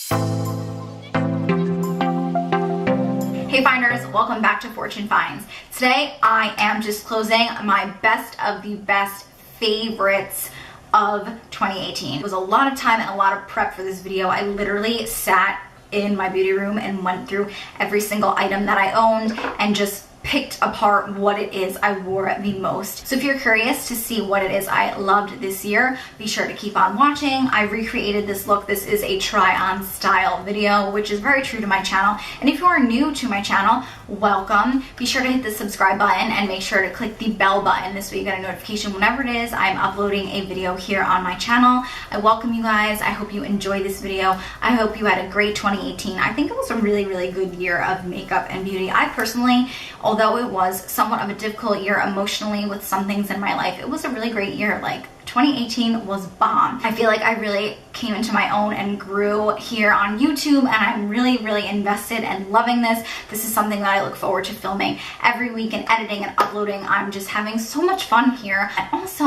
Hey finders, welcome back to Fortune Finds. Today I am just closing my best of the best favorites of 2018. It was a lot of time and a lot of prep for this video. I literally sat in my beauty room and went through every single item that I owned and just picked apart what it is I wore the most. So if you're curious to see what it is I loved this year, be sure to keep on watching. I recreated this look. This is a try-on style video, which is very true to my channel. And if you are new to my channel, welcome. Be sure to hit the subscribe button and make sure to click the bell button. This way you get a notification whenever it is I'm uploading a video here on my channel. I welcome you guys. I hope you enjoy this video. I hope you had a great 2018. I think it was a really, really good year of makeup and beauty. I personally, although it was somewhat of a difficult year emotionally with some things in my life, it was a really great year. Like 2018 was bomb. I feel like I really came into my own and grew here on YouTube, and I'm really, really invested and loving this. This is something that I look forward to filming every week and editing and uploading. I'm just having so much fun here. I also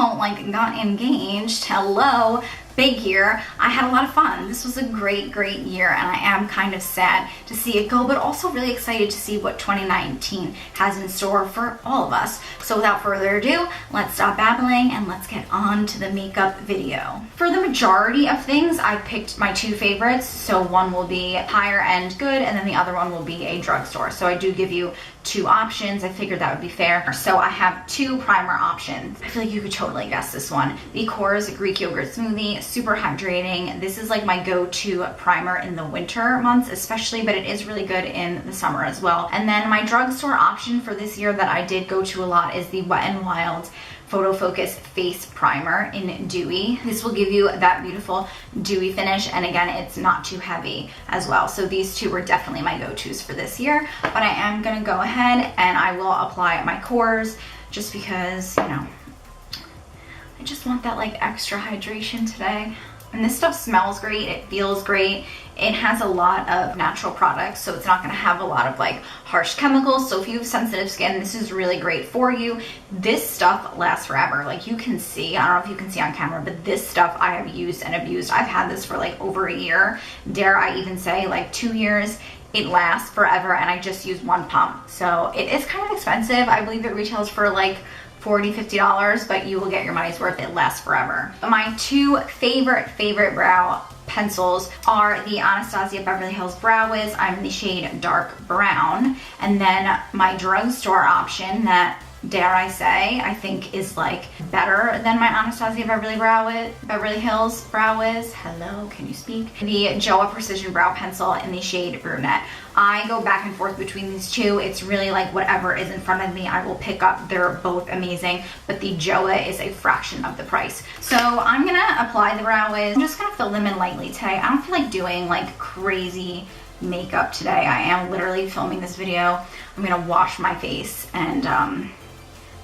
got engaged. Hello. Big year. I had a lot of fun. This was a great, great year, and I am kind of sad to see it go, but also really excited to see what 2019 has in store for all of us. So without further ado, let's stop babbling and let's get on to the makeup video. For the majority of things, I picked my two favorites. So one will be higher end good, and then the other one will be a drugstore. So I do give you two options. I figured that would be fair. So I have two primer options. I feel like you could totally guess this one. The Korres Greek Yogurt Smoothie, super hydrating. This is like my go-to primer in the winter months especially, but it is really good in the summer as well. And then my drugstore option for this year that I did go to a lot is the Wet n Wild Photo Focus Face Primer in Dewy. This will give you that beautiful dewy finish, and again, it's not too heavy as well. So these two were definitely my go-tos for this year, but I am gonna go ahead and I will apply my Korres just because, you know, I just want that extra hydration today. And this stuff smells great, it feels great. It has a lot of natural products, so it's not gonna have a lot of harsh chemicals. So if you have sensitive skin, this is really great for you. This stuff lasts forever. You can see, I don't know if you can see on camera, but this stuff I have used and abused. I've had this for over a year. Dare I even say 2 years. It lasts forever, and I just use one pump. So it is kind of expensive. I believe it retails for $40, $50, but you will get your money's worth. It lasts forever. My two favorite brow pencils are the Anastasia Beverly Hills Brow Wiz. I'm in the shade dark brown. And then my drugstore option that, dare I say, I think is better than my Anastasia Beverly Hills Brow Wiz. Hello, can you speak? The Joah Precision Brow Pencil in the shade Brunette. I go back and forth between these two. It's really whatever is in front of me, I will pick up. They're both amazing, but the Joah is a fraction of the price. So I'm gonna apply the Brow Wiz. I'm just gonna fill them in lightly today. I don't feel like doing crazy makeup today. I am literally filming this video. I'm gonna wash my face and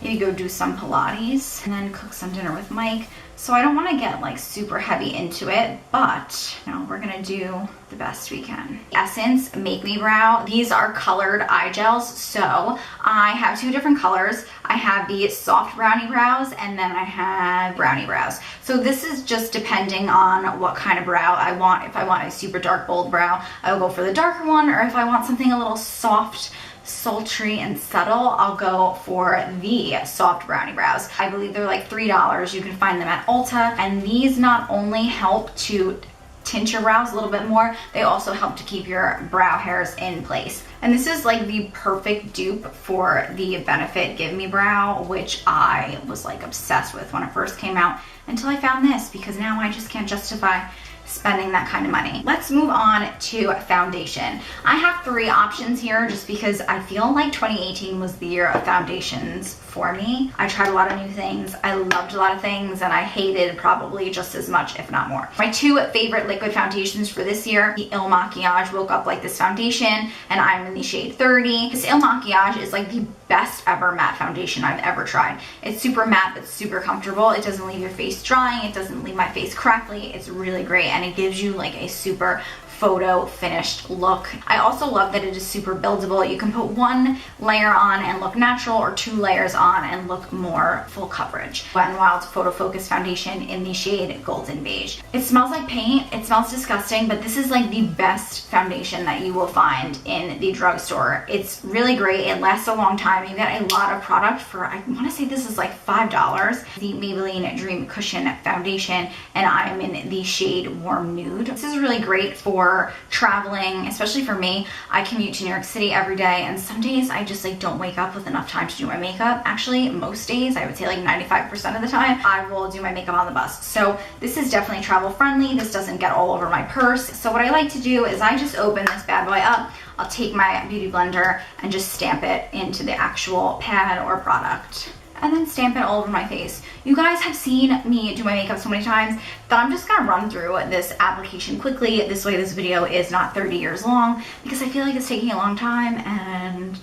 maybe go do some Pilates and then cook some dinner with Mike. So I don't want to get super heavy into it, but we're gonna do the best we can. Essence Make Me Brow. These are colored eye gels. So I have two different colors. I have the soft brownie brows, and then I have brownie brows. So this is just depending on what kind of brow I want. If I want a super dark bold brow, I will go for the darker one, or if I want something a little soft, sultry and subtle, I'll go for the soft brownie brows. I believe they're $3. You can find them at Ulta, and these not only help to tint your brows a little bit more, they also help to keep your brow hairs in place. And this is the perfect dupe for the Benefit Give Me Brow, which I was obsessed with when it first came out, until I found this, because now I just can't justify spending that kind of money. Let's move on to foundation. I have three options here just because I feel like 2018 was the year of foundations for me. I tried a lot of new things. I loved a lot of things, and I hated probably just as much, if not more. My two favorite liquid foundations for this year, the Il Makiage Woke Up Like This foundation, and I'm in the shade 30. This Il Makiage is the best ever matte foundation I've ever tried. It's super matte, but super comfortable. It doesn't leave your face drying. It doesn't leave my face crackly. It's really great, and it gives you a super photo finished look. I also love that it is super buildable. You can put one layer on and look natural, or 2 layers on and look more full coverage. Wet n Wild Photo Focus Foundation in the shade Golden Beige. It smells like paint, it smells disgusting, but this is like the best foundation that you will find in the drugstore. It's really great, it lasts a long time. You get a lot of product for, I want to say this is like $5. The Maybelline Dream Cushion Foundation, and I am in the shade Warm Nude. This is really great for traveling, especially for me. I commute to New York City every day, and some days I just like don't wake up with enough time to do my makeup. Actually, most days, I would say like 95% of the time, I will do my makeup on the bus. So this is definitely travel friendly. This doesn't get all over my purse. So what I like to do is I just open this bad boy up. I'll take my beauty blender and just stamp it into the actual pad or product, and then stamp it all over my face. You guys have seen me do my makeup so many times that I'm just gonna run through this application quickly. This way this video is not 30 years long, because I feel like it's taking a long time and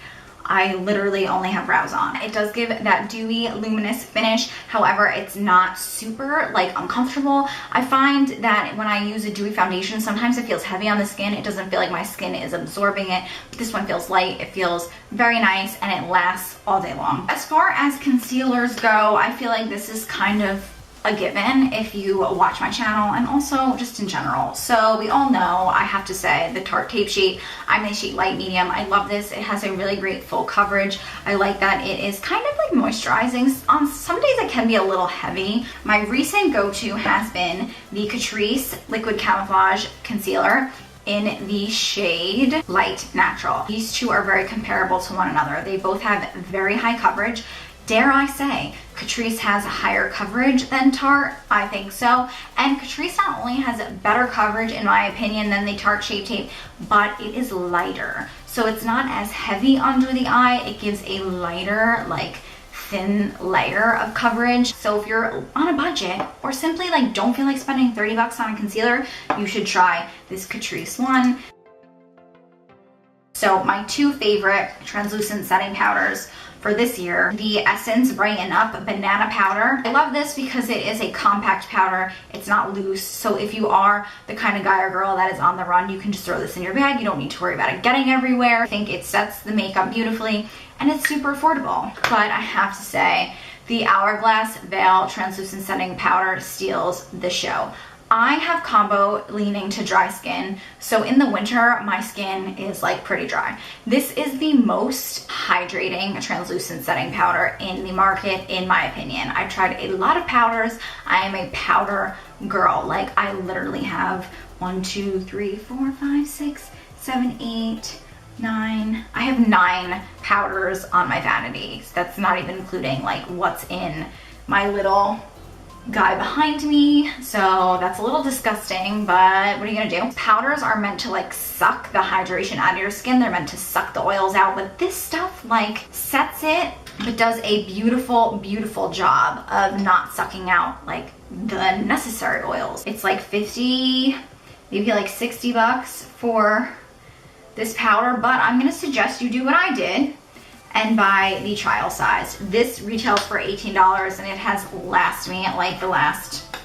I literally only have brows on. It does give that dewy, luminous finish. However, it's not super like uncomfortable. I find that when I use a dewy foundation, sometimes it feels heavy on the skin. It doesn't feel like my skin is absorbing it. This one feels light. It feels very nice, and it lasts all day long. As far as concealers go, I feel like this is kind of a given if you watch my channel, and also just in general. So we all know, I have to say, the Tarte Tape Sheet. I'm in shade light medium. I love this. It has a really great full coverage. I like that it is kind of like moisturizing. On some days it can be a little heavy. My recent go-to has been the Catrice Liquid Camouflage Concealer in the shade Light Natural. These two are very comparable to one another. They both have very high coverage. Dare I say, Catrice has higher coverage than Tarte? I think so. And Catrice not only has better coverage, in my opinion, than the Tarte Shape Tape, but it is lighter. So it's not as heavy under the eye. It gives a lighter, like, thin layer of coverage. So if you're on a budget, or simply like don't feel like spending 30 bucks on a concealer, you should try this Catrice one. So my 2 favorite translucent setting powders for this year, the Essence Brighten Up Banana Powder. I love this because it is a compact powder. It's not loose, so if you are the kind of guy or girl that is on the run, you can just throw this in your bag. You don't need to worry about it getting everywhere. I think it sets the makeup beautifully, and it's super affordable. But I have to say, the Hourglass Veil Translucent Setting Powder steals the show. I have combo leaning to dry skin, so in the winter my skin is like pretty dry. This is the most hydrating translucent setting powder in the market, in my opinion. I've tried a lot of powders. I am a powder girl. Like, I literally have 1, 2, 3, 4, 5, 6, 7, 8, 9. I have 9 powders on my vanity. That's not even including like what's in my little guy behind me, so that's a little disgusting, but what are you gonna do? Powders are meant to like suck the hydration out of your skin. They're meant to suck the oils out, but this stuff like sets it, but does a beautiful, beautiful job of not sucking out like the necessary oils. It's like 50, maybe like 60 bucks for this powder, but I'm gonna suggest you do what I did and buy the trial size. This retails for $18, and it has lasted me like the last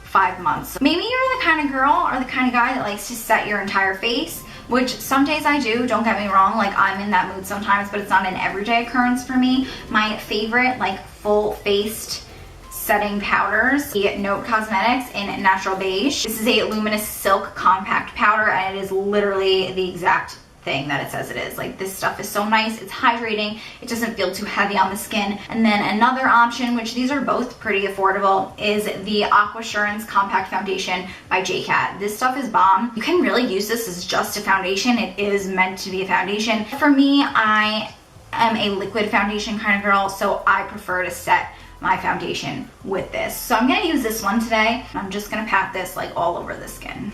5 months. Maybe you're the kind of girl or the kind of guy that likes to set your entire face, which some days I do, don't get me wrong, like I'm in that mood sometimes, but it's not an everyday occurrence for me. My favorite like full-faced setting powders, the Note Cosmetics in Natural Beige. This is a Luminous Silk Compact Powder, and it is literally the exact thing that it says it is. Like, this stuff is so nice. It's hydrating. It doesn't feel too heavy on the skin. And then another option, which these are both pretty affordable, is the Aquasurance Compact Foundation by J.Cat. This stuff is bomb. You can really use this as just a foundation. It is meant to be a foundation. For me, I am a liquid foundation kind of girl, so I prefer to set my foundation with this. So I'm gonna use this one today. I'm just gonna pat this like all over the skin.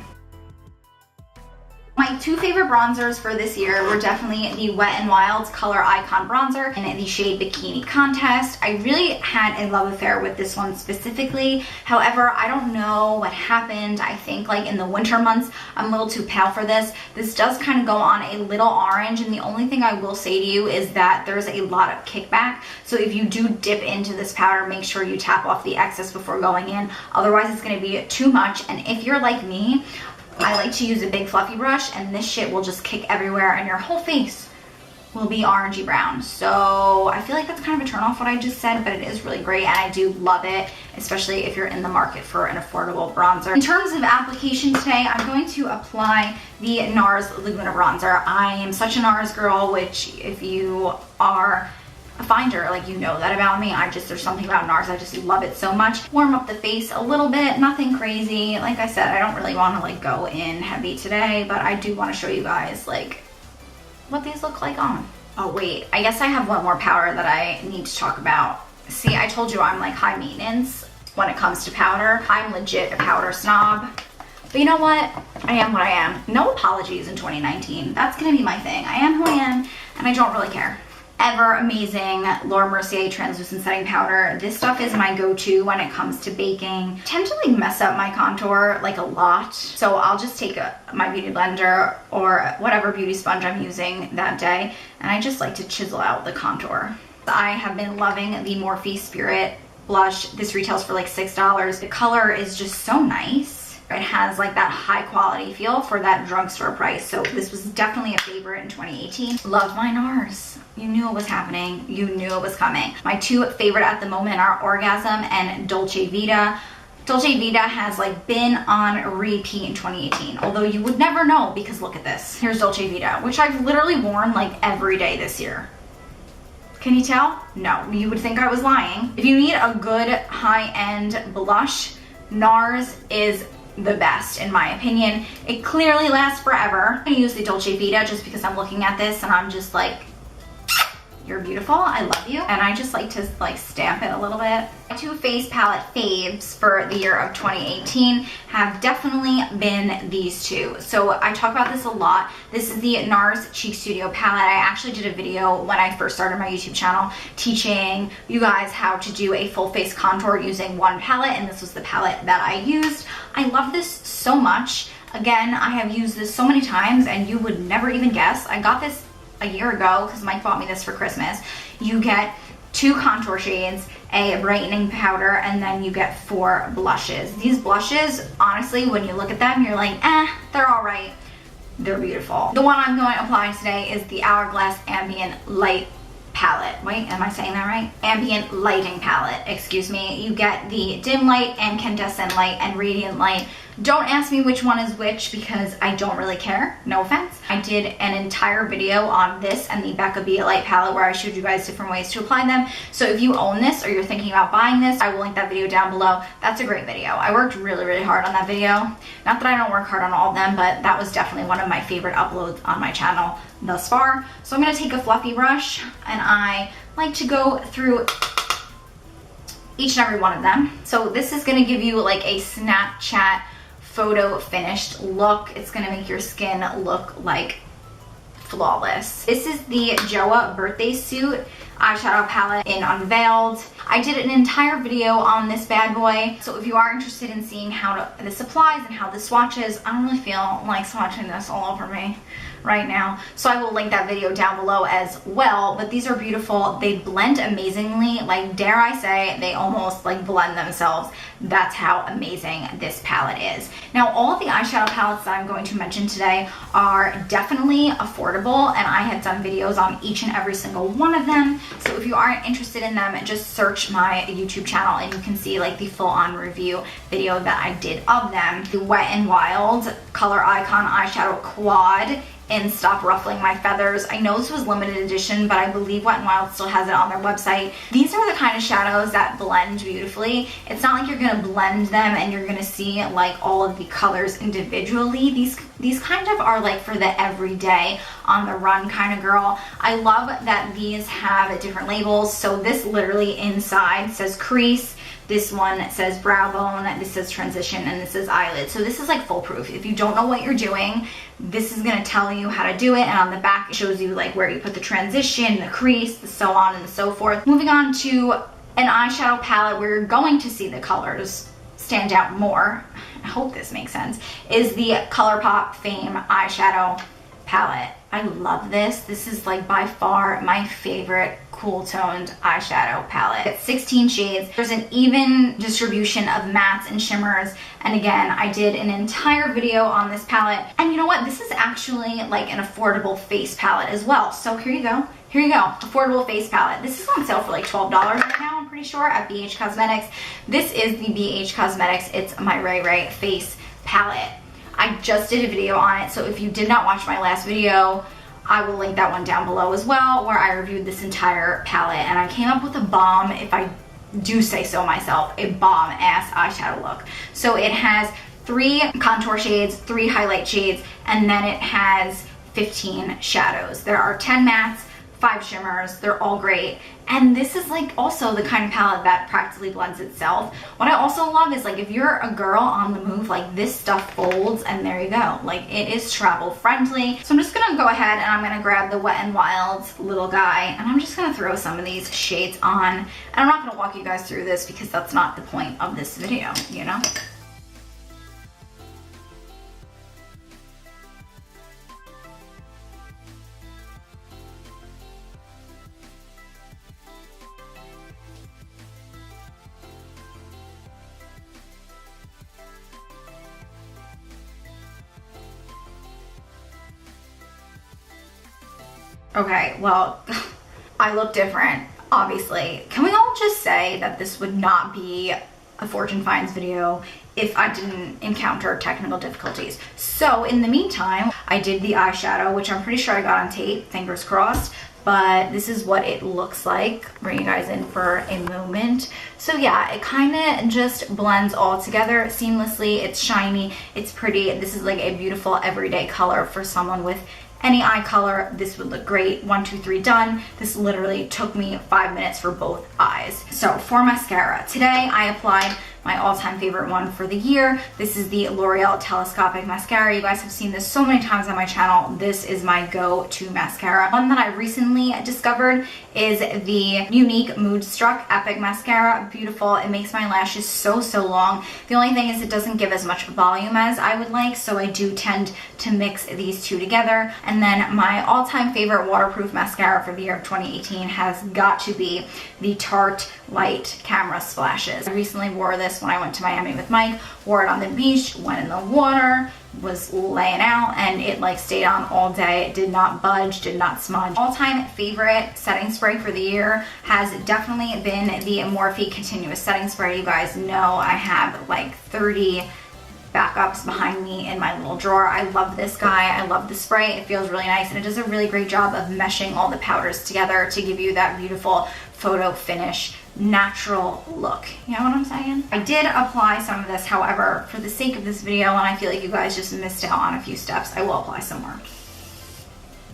My 2 favorite bronzers for this year were definitely the Wet n Wild's Color Icon Bronzer in the shade Bikini Contest. I really had a love affair with this one specifically. However, I don't know what happened. I think like in the winter months, I'm a little too pale for this. This does kind of go on a little orange, and the only thing I will say to you is that there's a lot of kickback. So if you do dip into this powder, make sure you tap off the excess before going in. Otherwise, it's going to be too much. And if you're like me, I like to use a big fluffy brush, and this shit will just kick everywhere and your whole face will be orangey brown. So I feel like that's kind of a turn off what I just said, but it is really great and I do love it, especially if you're in the market for an affordable bronzer. In terms of application today, I'm going to apply the NARS Laguna bronzer. I am such a NARS girl, which if you are a finder, like, you know that about me. There's something about NARS, I just love it so much. Warm up the face a little bit, nothing crazy. Like I said, I don't really want to like go in heavy today, but I do want to show you guys like what these look like on. Oh wait, I guess I have one more powder that I need to talk about. See, I told you I'm like high maintenance when it comes to powder. I'm legit a powder snob. But you know what? I am what I am. No apologies in 2019. That's gonna be my thing. I am who I am, and I don't really care. Ever amazing Laura Mercier translucent setting powder. This stuff is my go-to when it comes to baking. I tend to like mess up my contour like a lot, so I'll just take my beauty blender or whatever beauty sponge I'm using that day, and I just like to chisel out the contour. I have been loving the Morphe Spirit blush. This retails for like $6. The color is just so nice. It has like that high quality feel for that drugstore price. So this was definitely a favorite in 2018. Love my NARS. You knew it was happening. You knew it was coming. My two favorite at the moment are Orgasm and Dolce Vita. Dolce Vita has like been on repeat in 2018, although you would never know because look at this. Here's Dolce Vita, which I've literally worn like every day this year. Can you tell? No, you would think I was lying. If you need a good high-end blush, NARS is the best in my opinion. It clearly lasts forever. I'm gonna use the Dolce Vita just because I'm looking at this and I'm just like, you're beautiful, I love you. And I just like to like stamp it a little bit. My two face palette faves for the year of 2018 have definitely been these two. So I talk about this a lot. This is the NARS Cheek Studio palette. I actually did a video when I first started my YouTube channel teaching you guys how to do a full face contour using one palette, and this was the palette that I used. I love this so much. Again, I have used this so many times and you would never even guess. I got this a year ago because Mike bought me this for Christmas. You get 2 contour shades, a brightening powder, and then you get 4 blushes. These blushes, honestly, when you look at them, you're like, they're all right. They're beautiful. The one I'm going to apply today is the Hourglass Ambient Light palette. Wait, am I saying that right? Ambient lighting palette, excuse me. You get the dim light, incandescent light, and radiant light. Don't ask me which one is which because I don't really care, no offense. I did an entire video on this and the Becca Be a Light palette where I showed you guys different ways to apply them. So if you own this or you're thinking about buying this, I will link that video down below. That's a great video. I worked really, really hard on that video. Not that I don't work hard on all of them, but that was definitely one of my favorite uploads on my channel thus far. So I'm gonna take a fluffy brush and I like to go through each and every one of them. So this is gonna give you like a Snapchat photo finished look. It's gonna make your skin look like flawless. This is the Joah birthday suit eyeshadow palette in Unveiled. I did an entire video on this bad boy, so if you are interested in seeing how this applies and how this swatches, I don't really feel like swatching this all over me right now, so I will link that video down below as well. But these are beautiful. They blend amazingly. Like, dare I say, they almost like blend themselves. That's how amazing this palette is. Now, all of the eyeshadow palettes that I'm going to mention today are definitely affordable, and I have done videos on each and every single one of them. So if you aren't interested in them, just search my YouTube channel and you can see like the full-on review video that I did of them. The Wet n Wild Color Icon Eyeshadow Quad in Stop Ruffling My Feathers. I know this was limited edition, but I believe Wet n Wild still has it on their website. These are the kind of shadows that blend beautifully. It's not like you're gonna blend them and you're gonna see like all of the colors individually. These kind of are like for the everyday, on the run kind of girl. I love that these have different labels. So this literally inside says crease, this one says brow bone, this says transition, and this is eyelid. So this is like foolproof. If you don't know what you're doing, this is gonna tell you how to do it, and on the back it shows you like where you put the transition, the crease, the so on and so forth. Moving on to an eyeshadow palette where you're going to see the colors stand out more, I hope this makes sense, is the ColourPop Fame eyeshadow palette. I love this. This is like by far my favorite cool toned eyeshadow palette. It's 16 shades. There's an even distribution of mattes and shimmers. And again, I did an entire video on this palette. And you know what? This is actually like an affordable face palette as well. So here you go. Here you go, affordable face palette. This is on sale for like $12 right now, I'm pretty sure, at BH Cosmetics. This is the BH Cosmetics It's My Ray Ray Face Palette. I just did a video on it, so if you did not watch my last video, I will link that one down below as well, where I reviewed this entire palette, and I came up with a bomb, if I do say so myself, a bomb ass eyeshadow look. So it has 3 contour shades, 3 highlight shades, and then it has 15 shadows. There are 10 mattes, 5 shimmers, they're all great. And this is like also the kind of palette that practically blends itself. What I also love is like if you're a girl on the move, like this stuff folds and there you go. Like it is travel friendly. So I'm just gonna go ahead and I'm gonna grab the Wet n Wild's little guy and I'm just gonna throw some of these shades on. And I'm not gonna walk you guys through this because that's not the point of this video, you know? Okay, well, I look different, obviously. Can we all just say that this would not be a Fortune Finds video if I didn't encounter technical difficulties? So in the meantime, I did the eyeshadow, which I'm pretty sure I got on tape, fingers crossed, but this is what it looks like. Bring you guys in for a moment. So yeah, it kind of just blends all together seamlessly. It's shiny, it's pretty. This is like a beautiful everyday color for someone with any eye color. This would look great. 1, 2, 3, done. This literally took me 5 minutes for both eyes. So for mascara, today I applied my all-time favorite one for the year. This is the L'Oreal Telescopic Mascara. You guys have seen this so many times on my channel. This is my go-to mascara. One that I recently discovered is the Unique Moodstruck Epic Mascara. Beautiful. It makes my lashes so long. The only thing is it doesn't give as much volume as I would like, so I do tend to mix these two together. And then my all-time favorite waterproof mascara for the year of 2018 has got to be the Tarte Light Camera Splashes. I recently wore this when I went to Miami with Mike, wore it on the beach, went in the water, was laying out, and it like stayed on all day. It did not budge, did not smudge. All-time favorite setting spray for the year has definitely been the Morphe Continuous Setting Spray. You guys know I have like 30 backups behind me in my little drawer. I love this guy. I love the spray. It feels really nice and it does a really great job of meshing all the powders together to give you that beautiful photo finish natural look. You know what I'm saying? I did apply some of this, however, for the sake of this video, and I feel like you guys just missed out on a few steps, I will apply some more.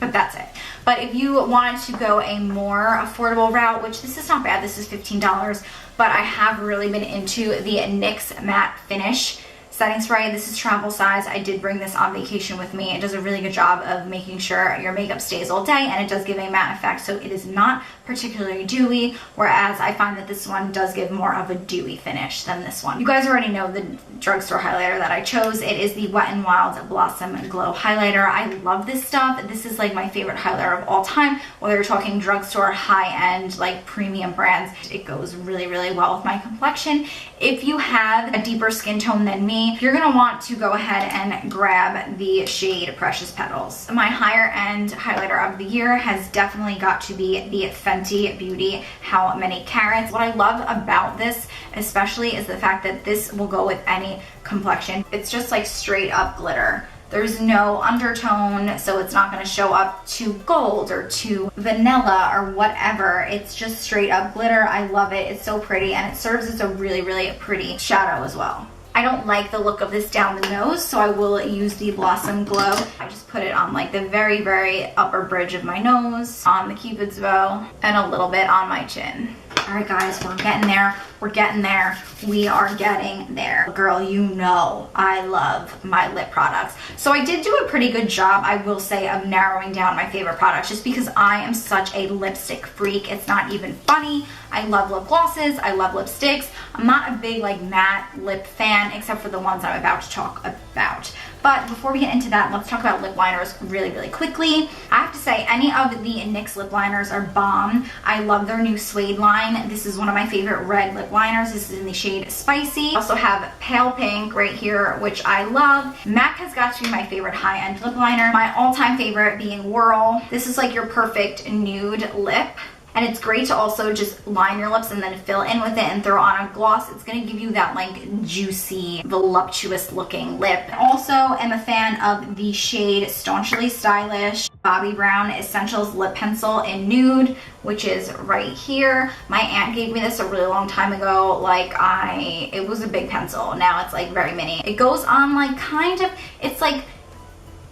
But that's it. But if you wanted to go a more affordable route, which this is not bad, this is $15, but I have really been into the NYX Matte Finish setting spray. This is travel size. I did bring this on vacation with me. It does a really good job of making sure your makeup stays all day, and it does give a matte effect, so it is not particularly dewy, whereas I find that this one does give more of a dewy finish than this one. You guys already know the drugstore highlighter that I chose. It is the Wet n Wild Blossom Glow Highlighter. I love this stuff. This is like my favorite highlighter of all time, whether you're talking drugstore, high-end, like premium brands. It goes really well with my complexion. If you have a deeper skin tone than me, you're gonna want to go ahead and grab the shade Precious Petals. My higher end highlighter of the year has definitely got to be the Fenty Beauty How Many Carats. What I love about this especially is the fact that this will go with any complexion. It's just like straight up glitter. There's no undertone, so it's not gonna show up too gold or too vanilla or whatever. It's just straight up glitter. I love it. It's so pretty, and it serves as a really pretty shadow as well. I don't like the look of this down the nose, so I will use the Blossom Glow. I just put it on like the very upper bridge of my nose, on the Cupid's bow, and a little bit on my chin. All right, guys, we're getting there. We're getting there. We are getting there. Girl, you know I love my lip products. So I did do a pretty good job, I will say, of narrowing down my favorite products, just because I am such a lipstick freak. It's not even funny. I love lip glosses. I love lipsticks. I'm not a big like matte lip fan, except for the ones I'm about to talk about. But before we get into that, let's talk about lip liners really, really quickly. I have to say, any of the NYX lip liners are bomb. I love their new Suede line. This is one of my favorite red lip liners. This is in the shade Spicy. I also have Pale Pink right here, which I love. MAC has got to be my favorite high-end lip liner. My all-time favorite being Whirl. This is like your perfect nude lip. And it's great to also just line your lips and then fill in with it and throw on a gloss. It's gonna give you that like juicy, voluptuous looking lip. Also am a fan of the shade Staunchly Stylish Bobbi Brown Essentials Lip Pencil in Nude, which is right here. My aunt gave me this a really long time ago. It was a big pencil. Now it's like very mini. It goes on like kind of, it's like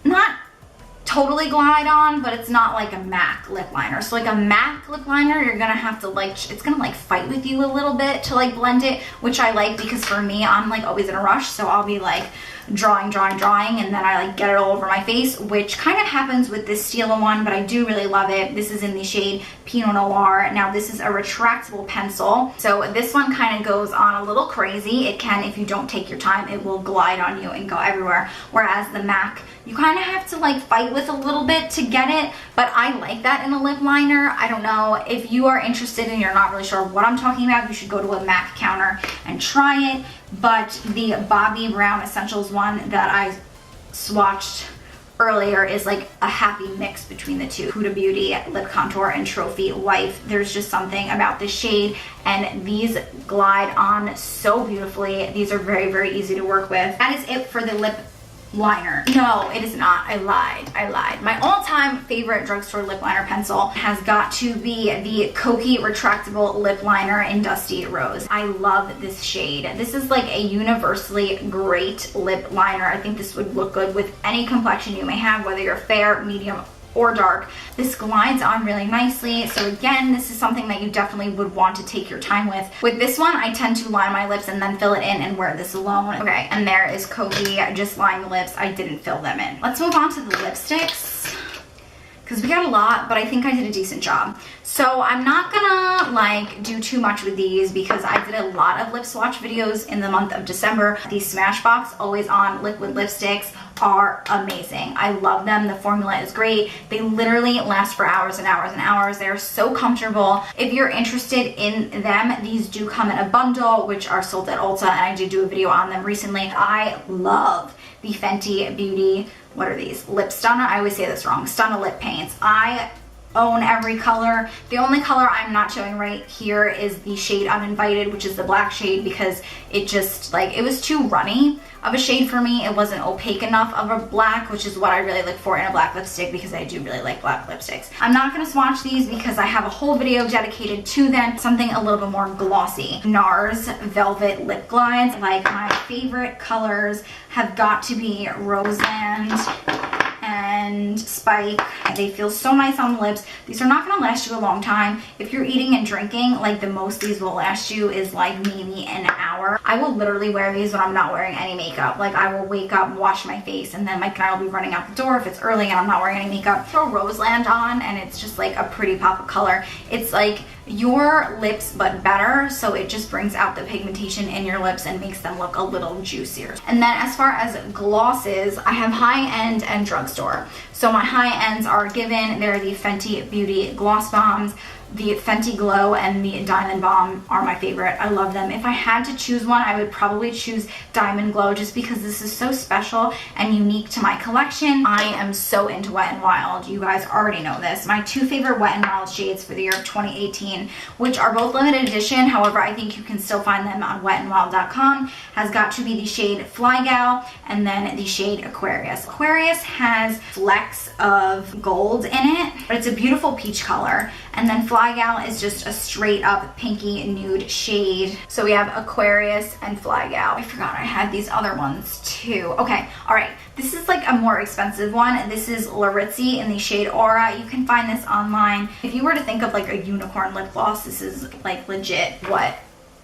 not totally glide on, but it's not like a MAC lip liner. So like a MAC lip liner, you're gonna have to like, it's gonna like fight with you a little bit to like blend it, which I like because for me, I'm like always in a rush. So I'll be like drawing, and then I like get it all over my face, which kind of happens with this Stila one, but I do really love it. This is in the shade Pinot Noir. Now this is a retractable pencil. So this one kind of goes on a little crazy. It can, if you don't take your time, it will glide on you and go everywhere. Whereas the MAC, you kind of have to like fight with a little bit to get it, but I like that in a lip liner. I don't know, if you are interested and you're not really sure what I'm talking about, you should go to a MAC counter and try it. But the Bobbi Brown Essentials one that I swatched earlier is like a happy mix between the two. Huda Beauty Lip Contour and Trophy Wife. There's just something about this shade, and these glide on so beautifully. These are very, very easy to work with. That is it for the lip liner. No, it is not. I lied. My all-time favorite drugstore lip liner pencil has got to be the Kokie retractable lip liner in Dusty Rose. I love this shade. This is like a universally great lip liner. I think this would look good with any complexion you may have, whether you're fair, medium, or dark. This glides on really nicely. So again, this is something that you definitely would want to take your time with. With this one, I tend to line my lips and then fill it in and wear this alone. Okay, and there is Kokie. I just lined the lips. I didn't fill them in. Let's move on to the lipsticks, because we got a lot, but I think I did a decent job. So I'm not gonna like do too much with these because I did a lot of lip swatch videos in the month of December. These Smashbox Always On liquid lipsticks are amazing. I love them. The formula is great. They literally last for hours and hours and hours. They're so comfortable. If you're interested in them, these do come in a bundle, which are sold at Ulta, and I did do a video on them recently. I love the Fenty Beauty, what are these? Lip Stunna? I always say this wrong. Stunna lip paints. I own every color. The only color I'm not showing right here is the shade Uninvited, which is the black shade, because it just like, it was too runny of a shade for me. It wasn't opaque enough of a black, which is what I really look for in a black lipstick, because I do really like black lipsticks. I'm not going to swatch these because I have a whole video dedicated to them. Something a little bit more glossy. NARS Velvet Lip Glides. Like, my favorite colors have got to be Roseland and Spike. They feel so nice on the lips. These are not going to last you a long time. If you're eating and drinking, like, the most these will last you is like maybe an hour. I will literally wear these when I'm not wearing any makeup. Like, I will wake up, wash my face, and then Mike and I will be running out the door if it's early and I'm not wearing any makeup. Throw Roseland on and it's just like a pretty pop of color. It's like your lips but better, so it just brings out the pigmentation in your lips and makes them look a little juicier. And then as far as glosses, I have high-end and drugstore. So my high-ends are given. They're the Fenty Beauty Gloss Bombs. The Fenty Glow and the Diamond Bomb are my favorite. I love them. If I had to choose one, I would probably choose Diamond Glow, just because this is so special and unique to my collection. I am so into Wet n Wild. You guys already know this. My two favorite Wet n Wild shades for the year of 2018, which are both limited edition, however, I think you can still find them on wetnwild.com, has got to be the shade Fly Gal and then the shade Aquarius. Aquarius has flecks of gold in it, but it's a beautiful peach color. And then Fly Gal is just a straight up pinky nude shade. So we have Aquarius and Fly Gal. I forgot I had these other ones too. Okay, all right. This is like a more expensive one. This is Laritzi in the shade Aura. You can find this online. If you were to think of like a unicorn lip gloss, this is like legit what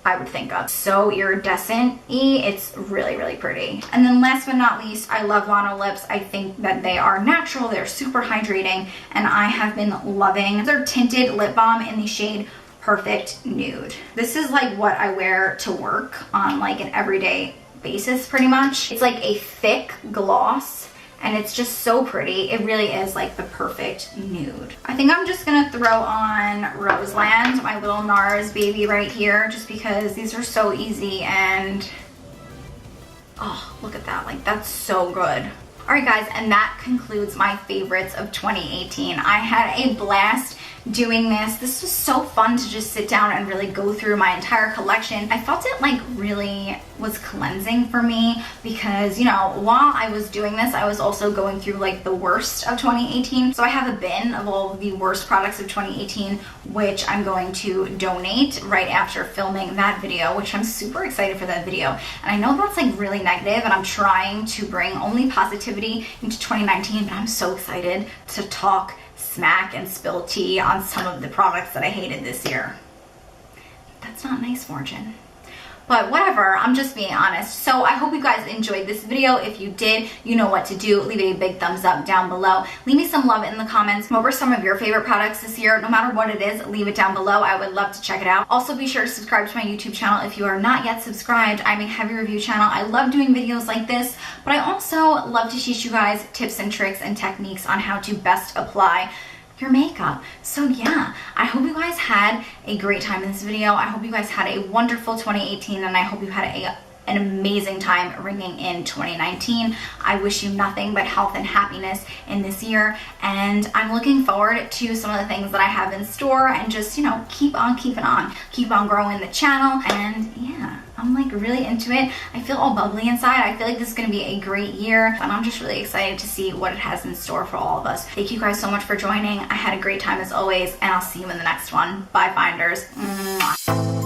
I would think of. So iridescent-y. It's really, really pretty. And then last but not least, I love Lano lips. I think that they are natural, they're super hydrating, and I have been loving their tinted lip balm in the shade Perfect Nude. This is like what I wear to work on like an everyday basis pretty much. It's like a thick gloss and it's just so pretty. It really is like the perfect nude. I think I'm just gonna throw on Roseland, my little NARS baby right here, just because these are so easy and oh, look at that, like that's so good. All right guys, and that concludes my favorites of 2018. I had a blast doing this. This was so fun to just sit down and really go through my entire collection. I felt it like really was cleansing for me because, you know, while I was doing this, I was also going through like the worst of 2018. So I have a bin of all of the worst products of 2018, which I'm going to donate right after filming that video, which I'm super excited for that video. And I know that's like really negative and I'm trying to bring only positivity into 2019, but I'm so excited to talk smack and spill tea on some of the products that I hated this year. That's not nice, Fortune. But whatever, I'm just being honest. So I hope you guys enjoyed this video. If you did, you know what to do. Leave it a big thumbs up down below. Leave me some love in the comments. What were some of your favorite products this year? No matter what it is, leave it down below. I would love to check it out. Also, be sure to subscribe to my YouTube channel if you are not yet subscribed. I'm a heavy review channel. I love doing videos like this, but I also love to teach you guys tips and tricks and techniques on how to best apply your makeup. So yeah, I hope you guys had a great time in this video. I hope you guys had a wonderful 2018 and I hope you had an amazing time ringing in 2019. I wish you nothing but health and happiness in this year, and I'm looking forward to some of the things that I have in store and just, you know, keep on keeping on, keep on growing the channel. And yeah, I'm like really into it. I feel all bubbly inside. I feel like this is gonna be a great year and I'm just really excited to see what it has in store for all of us. Thank you guys so much for joining. I had a great time as always, and I'll see you in the next one. Bye, Finders. Mwah.